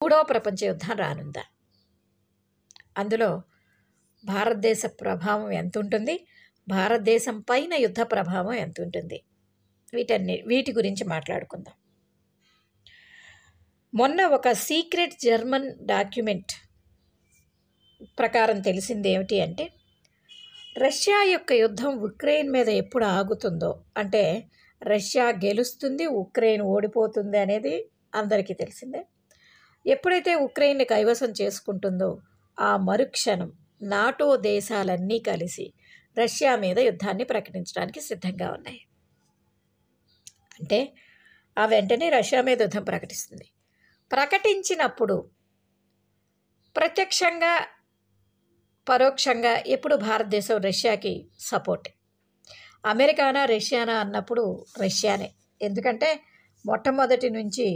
మూడో ప్రపంచ యుద్ధం రానుందా? అందులో భారతదేశ ప్రభావం ఎంత ఉంటుంది, భారతదేశం పైన యుద్ధ ప్రభావం ఎంత ఉంటుంది, వీటి గురించి మాట్లాడుకుందాం. మొన్న ఒక సీక్రెట్ జర్మన్ డాక్యుమెంట్ ప్రకారం తెలిసింది ఏమిటి అంటే, రష్యా యొక్క యుద్ధం ఉక్రెయిన్ మీద ఎప్పుడు ఆగుతుందో, అంటే రష్యా గెలుస్తుంది ఉక్రెయిన్ ఓడిపోతుంది అనేది అందరికీ తెలిసిందే. ఎప్పుడైతే ఉక్రెయిన్ని కైవసం చేసుకుంటుందో ఆ మరుక్షణం నాటో దేశాలన్నీ కలిసి రష్యా మీద యుద్ధాన్ని ప్రకటించడానికి సిద్ధంగా ఉన్నాయి. అంటే ఆ వెంటనే రష్యా మీద యుద్ధం ప్రకటిస్తుంది. ప్రకటించినప్పుడు ప్రత్యక్షంగా పరోక్షంగా ఎప్పుడు భారతదేశం రష్యాకి సపోర్ట్. అమెరికానా రష్యానా అన్నప్పుడు రష్యానే. ఎందుకంటే మొట్టమొదటి నుంచి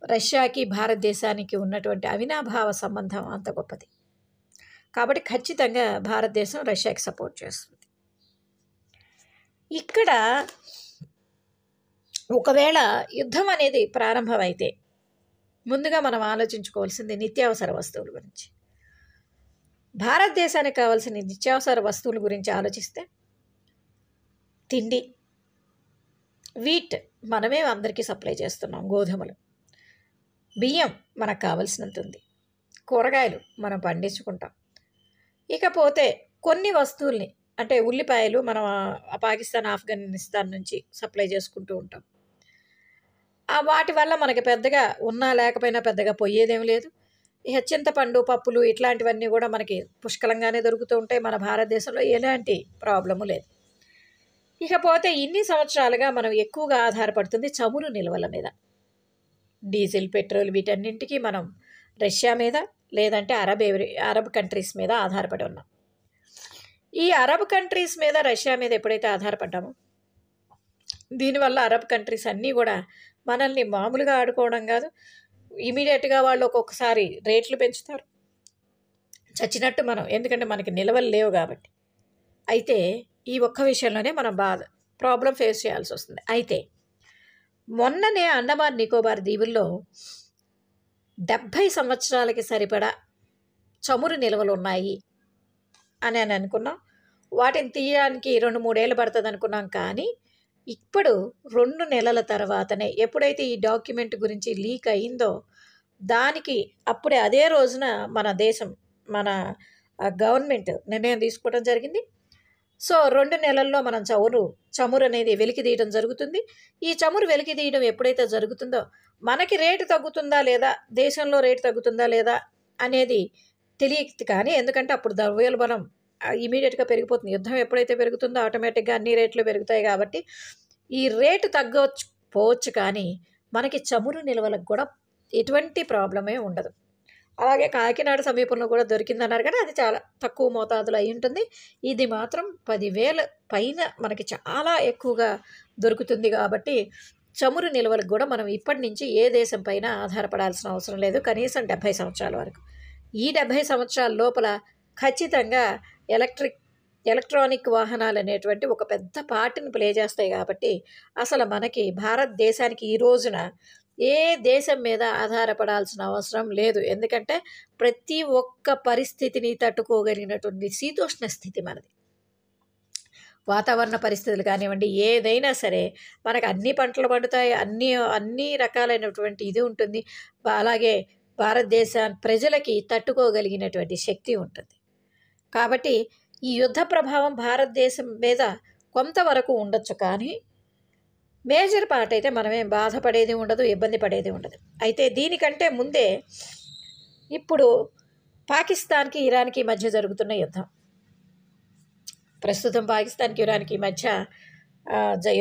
రష్యాకి భారతదేశానికి ఉన్నటువంటి అవినాభావ సంబంధం అంత గొప్పది. కాబట్టి ఖచ్చితంగా భారతదేశం రష్యాకి సపోర్ట్ చేస్తుంది. ఇక్కడ ఒకవేళ యుద్ధం అనేది ప్రారంభమైతే ముందుగా మనం ఆలోచించుకోవాల్సింది నిత్యావసర వస్తువుల గురించి. భారతదేశానికి కావాల్సిన నిత్యావసర వస్తువుల గురించి ఆలోచిస్తే తిండి, వీట్ మనమే అందరికీ సప్లై చేస్తున్నాం, గోధుమలు, బియ్యం మనకు కావాల్సినంత ఉంది, కూరగాయలు మనం పండించుకుంటాం. ఇకపోతే కొన్ని వస్తువుల్ని అంటే ఉల్లిపాయలు మనం పాకిస్తాన్ ఆఫ్ఘనిస్తాన్ నుంచి సప్లై చేసుకుంటూ ఉంటాం. వాటి వల్ల మనకి పెద్దగా ఉన్నా లేకపోయినా పెద్దగా పోయేదేం లేదు. ఇక చింతపండు, పప్పులు ఇట్లాంటివన్నీ కూడా మనకి పుష్కలంగానే దొరుకుతూ ఉంటాయి. మన భారతదేశంలో ఎలాంటి ప్రాబ్లము లేదు. ఇకపోతే ఇన్ని సంవత్సరాలుగా మనం ఎక్కువగా ఆధారపడుతుంది చమురు నిల్వల మీద. డీజిల్, పెట్రోల్ వీటన్నింటికి మనం రష్యా మీద లేదంటే అరబ్ కంట్రీస్ మీద ఆధారపడి ఉన్నాం. ఈ అరబ్ కంట్రీస్ మీద రష్యా మీద ఎప్పుడైతే ఆధారపడ్డామో దీనివల్ల అరబ్ కంట్రీస్ అన్నీ కూడా మనల్ని మామూలుగా ఆడుకోవడం కాదు, ఇమీడియట్గా వాళ్ళు ఒక్కొక్కసారి రేట్లు పెంచుతారు చచ్చినట్టు మనం, ఎందుకంటే మనకి నిల్వలు లేవు కాబట్టి. అయితే ఈ ఒక్క విషయంలోనే మనం ప్రాబ్లం ఫేస్ చేయాల్సి వస్తుంది. అయితే మొన్ననే అండమాన్ నికోబార్ దీవుల్లో 70 సంవత్సరాలకి సరిపడా చమురు నిల్వలు ఉన్నాయి అని అనుకున్నాం. వాటిని తీయడానికి 2-3 ఏళ్ళు పడుతుంది అనుకున్నాం. కానీ ఇప్పుడు 2 నెలల తర్వాతనే ఎప్పుడైతే ఈ డాక్యుమెంట్ గురించి లీక్ అయిందో దానికి అప్పుడే అదే రోజున మన దేశం, మన గవర్నమెంట్ నిర్ణయం తీసుకోవడం జరిగింది. సో 2 నెలల్లో మనం చమురు అనేది వెలికి తీయడం జరుగుతుంది. ఈ చమురు వెలికి తీయడం ఎప్పుడైతే జరుగుతుందో మనకి రేటు తగ్గుతుందా లేదా, దేశంలో రేటు తగ్గుతుందా లేదా అనేది తెలియదు. కానీ ఎందుకంటే అప్పుడు ద్రవ్యోల్బణం ఇమీడియట్గా పెరిగిపోతుంది. యుద్ధం ఎప్పుడైతే పెరుగుతుందో ఆటోమేటిక్గా అన్ని రేట్లు పెరుగుతాయి. కాబట్టి ఈ రేటు పోవచ్చు కానీ మనకి చమురు నిల్వలకు కూడా ఎటువంటి ప్రాబ్లమే ఉండదు. అలాగే కాకినాడ సమీపంలో కూడా దొరికిందన్నారు కానీ అది చాలా తక్కువ మోతాదులో అయి ఉంటుంది. ఇది మాత్రం 10,000 పైన మనకి చాలా ఎక్కువగా దొరుకుతుంది. కాబట్టి చమురు నిల్వలకు కూడా మనం ఇప్పటి నుంచి ఏ దేశం పైన ఆధారపడాల్సిన అవసరం లేదు, కనీసం 70 సంవత్సరాల వరకు. ఈ 70 సంవత్సరాల లోపల ఖచ్చితంగా ఎలక్ట్రానిక్ వాహనాలు అనేటువంటి ఒక పెద్ద పార్ట్ని ప్లే చేస్తాయి. కాబట్టి అసలు మనకి భారతదేశానికి ఈ రోజున ఏ దేశం మీద ఆధారపడాల్సిన అవసరం లేదు. ఎందుకంటే ప్రతి ఒక్క పరిస్థితిని తట్టుకోగలిగినటువంటి శీతోష్ణ స్థితి మనది. వాతావరణ పరిస్థితులు కానివ్వండి, ఏదైనా సరే మనకు అన్ని పంటలు పండుతాయి, అన్ని రకాలైనటువంటి ఇది ఉంటుంది. అలాగే భారతదేశ ప్రజలకి తట్టుకోగలిగినటువంటి శక్తి ఉంటుంది. కాబట్టి ఈ యుద్ధ ప్రభావం భారతదేశం మీద కొంతవరకు ఉండొచ్చు, కానీ మేజర్ పార్ట్ అయితే మనమేం బాధపడేది ఉండదు, ఇబ్బంది పడేది ఉండదు. అయితే దీనికంటే ముందే ఇప్పుడు పాకిస్తాన్కి ఇరాన్కి మధ్య జరుగుతున్న యుద్ధం, ప్రస్తుతం పాకిస్తాన్కి ఇరాన్కి మధ్య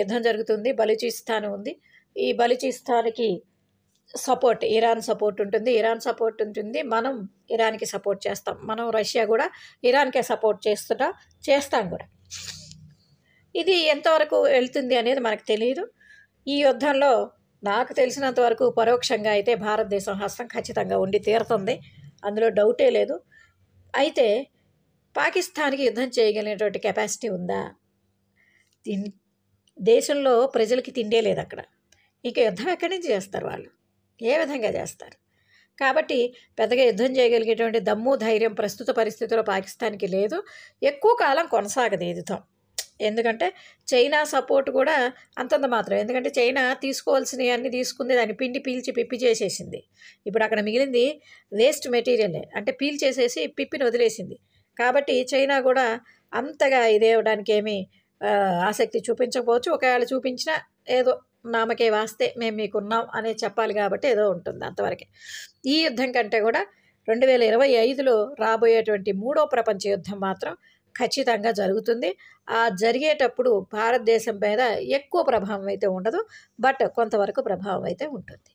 యుద్ధం జరుగుతుంది. బలూచిస్తాన్ ఉంది. ఈ బలూచిస్తాన్కి సపోర్ట్ ఇరాన్ సపోర్ట్ ఉంటుంది, మనం ఇరాన్కి సపోర్ట్ చేస్తాం. మనం రష్యా కూడా ఇరాన్కే సపోర్ట్ చేస్తాం కూడా. ఇది ఎంతవరకు వెళ్తుంది అనేది మనకు తెలియదు. ఈ యుద్ధంలో నాకు తెలిసినంత వరకు పరోక్షంగా అయితే భారతదేశం హస్తం ఖచ్చితంగా ఉండి తీరుతుంది, అందులో డౌటే లేదు. అయితే పాకిస్తాన్కి యుద్ధం చేయగలిగినటువంటి కెపాసిటీ ఉందా? దేశంలో ప్రజలకి తిండే లేదు అక్కడ. ఇంకా యుద్ధం ఎక్కడి నుంచి చేస్తారు వాళ్ళు? ఏ విధంగా చేస్తారు? కాబట్టి పెద్దగా యుద్ధం చేయగలిగేటువంటి దమ్ము ధైర్యం ప్రస్తుత పరిస్థితుల్లో పాకిస్తాన్కి లేదు. ఎక్కువ కాలం కొనసాగదు ఈ యుద్ధం. ఎందుకంటే చైనా సపోర్ట్ కూడా అంతంత మాత్రం. ఎందుకంటే చైనా తీసుకోవాల్సినవి అన్నీ తీసుకుంది, దాన్ని పిండి పీల్చి పిప్పి చేసేసింది. ఇప్పుడు అక్కడ మిగిలింది వేస్ట్ మెటీరియలే, అంటే పీల్చేసేసి పిప్పిని వదిలేసింది. కాబట్టి చైనా కూడా అంతగా ఇదేవడానికి ఏమీ ఆసక్తి చూపించకపోవచ్చు. ఒకవేళ చూపించినా ఏదో నామకే వాస్తే మేము మీకున్నాం అనే చెప్పాలి కాబట్టి ఏదో ఉంటుంది అంతవరకే. ఈ యుద్ధం కంటే కూడా 2025లో రాబోయేటువంటి 3వ ప్రపంచ యుద్ధం మాత్రం ఖచ్చితంగా జరుగుతుంది. ఆ జరిగేటప్పుడు భారతదేశం మీద ఎక్కువ ప్రభావం అయితే ఉండదు, బట్ కొంతవరకు ప్రభావం అయితే ఉంటుంది.